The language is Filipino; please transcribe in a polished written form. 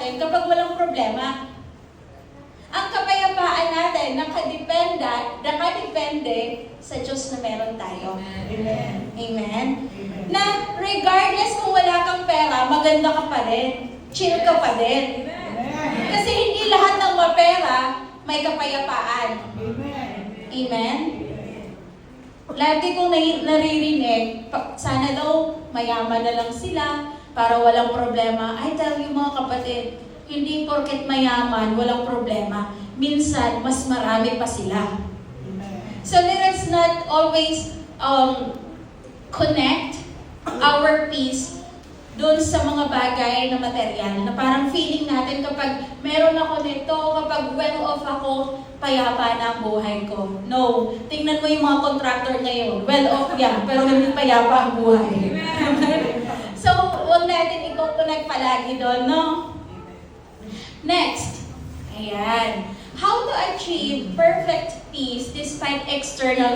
natin kapag walang problema. Ang kapayapaan natin nakadepende sa Diyos na meron tayo. Amen. Amen? Na regardless kung wala kang pera, maganda ka pa rin. Chill ka pa din. Amen. Kasi hindi lahat ng mapera may kapayapaan. Amen. Amen? Lagi kong naririnig, sana daw mayaman na lang sila para walang problema. I tell you mga kapatid, hindi porket mayaman, walang problema. Minsan, mas marami pa sila. Amen. So let us not always connect our peace doon sa mga bagay na material. Na parang feeling natin kapag meron ako nito, kapag well off ako, payapa na ang buhay ko. No. Tingnan mo yung mga contractor ngayon. Well off yan, pero hindi payapa ang buhay. So, huwag natin i-connect palagi doon, no? Next. Ayan. How to achieve perfect peace despite external